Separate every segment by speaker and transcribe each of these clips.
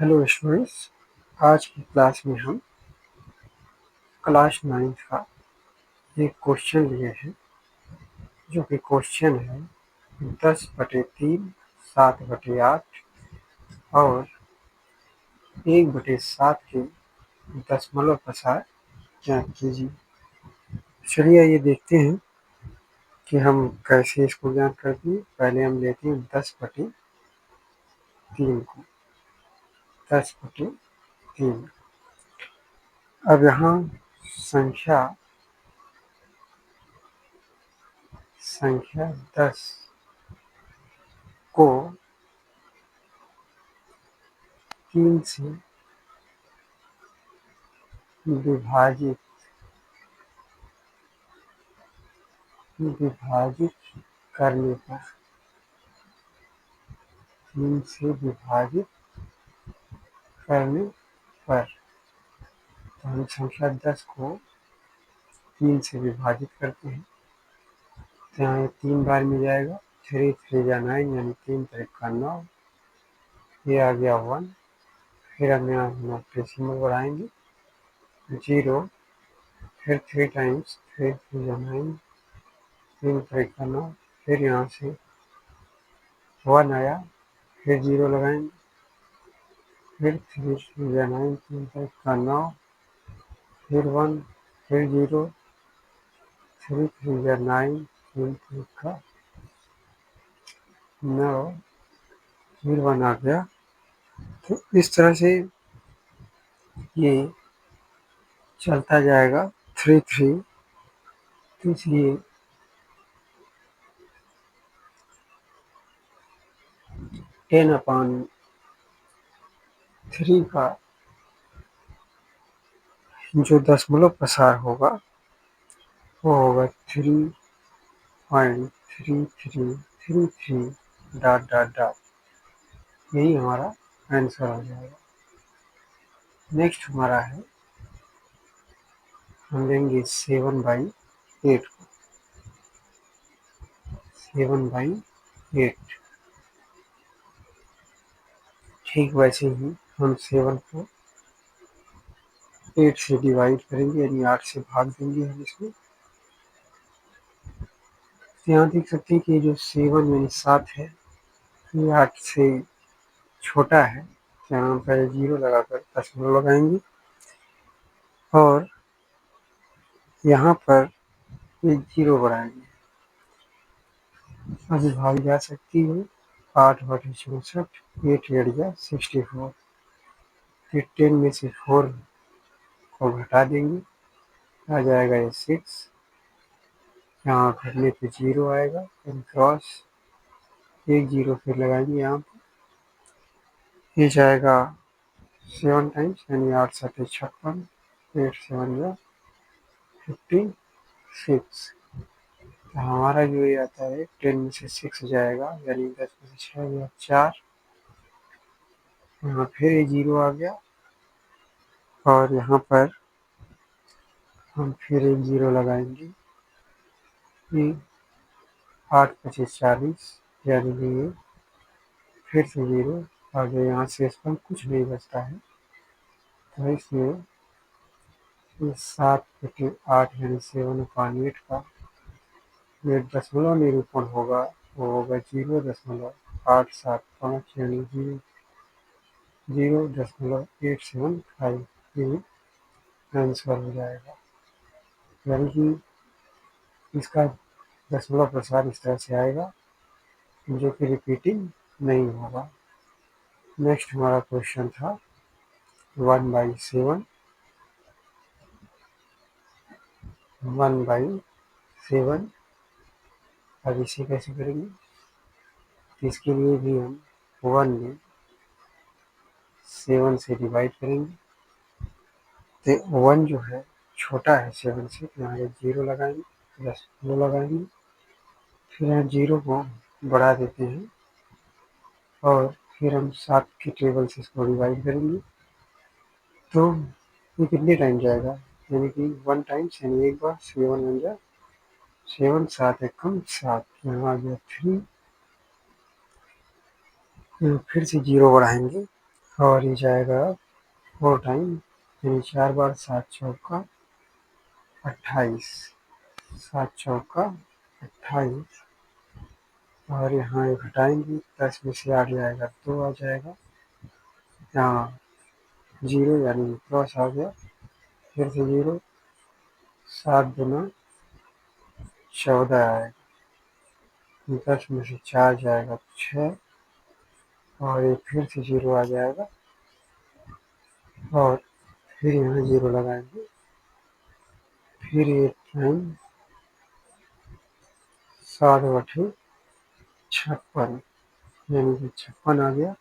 Speaker 1: Hello students. आज की class में हम क्लास 9 का एक क्वेश्चन लिए हैं, जो कि क्वेश्चन है 10/3 7/8 और 1/7 के दशमलव प्रसार ज्ञात कीजिए। चलिए आइए देखते हैं कि हम कैसे इसको ज्ञात करते हैं। पहले हम लेते हैं 10/3 को। 10/3। अब यहाँ संख्या 10 को 3 से विभाजित करने पर 3 से विभाजित करने पर तो हम संख्या 10 को 3 से विभाजित करते हैं तो यहाँ 3 बार मिल जाएगा। 3 3 जा 9 यानी 3 3 का 9। ये आ गया 1। फिर हम यहाँ डेसिमल बढ़ाएंगे 0। फिर 3 टाइम्स 3 3 जा 9 3 3 का 9। फिर यहाँ से 1 आया, फिर 0 लगाएंगे, फिर 3 3 जा 9 3 3 का 9, फिर 1, फिर 0, 3 3 जा 9 3 3 का 9, फिर 1 आ गया। तो इस तरह से ये चलता जाएगा 3 3। तो इसलिए 10/3 का जो दशमलव प्रसार होगा वो होगा 3.3333 ... यही हमारा आंसर हो जाएगा। नेक्स्ट हमारा है, हम लेंगे 7/8 को। 7/8 ठीक वैसे ही हम 7 को 8 से डिवाइड करेंगे, यानी 8 से भाग देंगे हम इसमें। यहाँ देख सकते हैं कि जो 7 यानी 7 है, ये 8 से छोटा है। तो यहाँ पर 0 लगाकर दशमलव लगाएंगे और यहाँ पर एक 0 बढ़ाएंगे। अभी भाग जा सकती है 8/64। 8 8 जा 64। फिर 10 में से 4 को घटा देंगे, आ जाएगा ये 6। यहाँ घटने पे 0 आएगा, क्रॉस एक 0 फिर लगाएंगे यहाँ पर। ये जाएगा 7 टाइम्स, यानी 8 7 56। 8 7 जा 56। तो हमारा जो ये आता है 10 में से 6 जाएगा, यानी 10 में से 6 गया 4। यहाँ फिर ये 0 आ गया और यहाँ पर हम फिर एक 0 लगाएंगे। ये 8 25 40, यानी कि ये फिर से 0 आगे। यहाँ से इसमें कुछ नहीं बचता है, तो इसलिए 7/8 यानी 7/8 का ये दशमलव निरूपण होगा, वो होगा 0.875, यानी 0.875। ये आंसर हो जाएगा, यानी कि इसका दशमलव प्रसार इस तरह से आएगा, जो कि रिपीटिंग नहीं होगा। नेक्स्ट हमारा क्वेश्चन था 1/7। 1/7। अब इसे कैसे करेंगे, तो इसके लिए भी हम 1 में 7 से डिवाइड करेंगे। तो 1 जो है छोटा है 7 से, तो यहाँ 0 लगाएंगे, प्लस 2 लगाएंगे, फिर यहाँ 0 को बढ़ा देते हैं और फिर हम 7 के टेबल से इसको डिवाइड करेंगे। तो ये कितने टाइम जाएगा, यानी कि 1 टाइम्स, यानी एक बार 7 बन जाए 7 7 एकम 7, यहाँ आ गया 3। फिर से 0 बढ़ाएंगे और ये जाएगा 4 टाइम, यानी 4 बार 7 चौका 28, 7 चौका 28। और यहाँ एक हटाएंगे, 10 में से 8 जाएगा 2 आ जाएगा, यहाँ 0 यानी क्रॉस आ गया, फिर से 0, 7 दूना 14 आएगा, 10 में से 4 जाएगा 6, और ये फिर से 0 आ जाएगा, और फिर यहाँ 0 लगाएंगे, फिर ये टाइम 7 बटे 56, यानी कि 56 आ गया,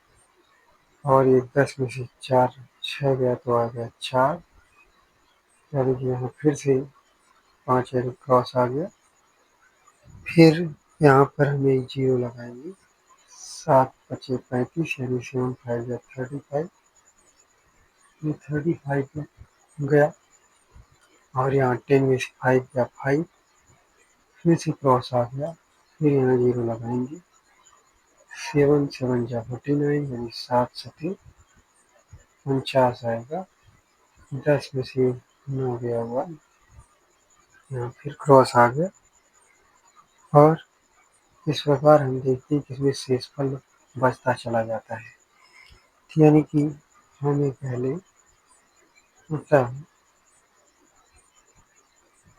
Speaker 1: और ये 10 में से 4 6 गया तो आ गया 4, यानी कि यहाँ फिर से 5 यानी क्रॉस आ गया, फिर यहाँ पर हम एक 0 लगाएंगे, 7 पचे 35, यानी 7 5 या 35, ये 35 गया, और यहाँ 10 में से 5 या 5, फिर से क्रॉस आ गया, फिर यहाँ 0 लगाएंगे, 7 7 या 49, यानी 7 7 49 आएगा, 10 में से 9 गया 1, यहाँ फिर क्रॉस आ गया, और इस प्रकार हम देखते हैं कि इसमें शेषफल बचता चला जाता है, यानी कि हमें पहले उत्तर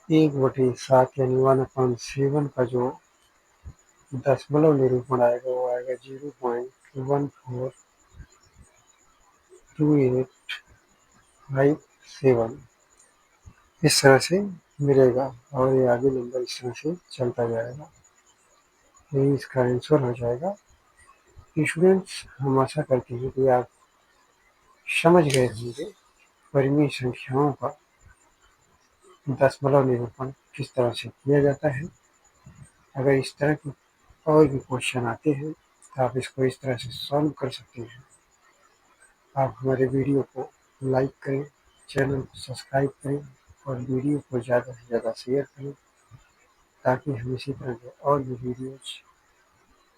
Speaker 1: 1/7 यानी 1/7 का जो दशमलव निरूपण आएगा वो आएगा 0.142857, इस तरह से मिलेगा, और ये आगे नंबर इस तरह से चलता जाएगा, यही इसका आंसर हो जाएगा। स्टूडेंट्स, हम आशा करते हैं कि आप समझ गए होंगे परिमेय संख्याओं का दशमलव निरूपण किस तरह से किया जाता है। अगर इस तरह के और भी क्वेश्चन आते हैं तो आप इसको इस तरह से सॉल्व कर सकते हैं। आप हमारे वीडियो को लाइक करें, चैनल को सब्सक्राइब करें, और वीडियो को ज़्यादा से ज़्यादा शेयर करें, ताकि हम इसी तरह के और भी वीडियोज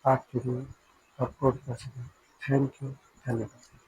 Speaker 1: आपके लिए अपलोड कर सकें। थैंक यू, धन्यवाद।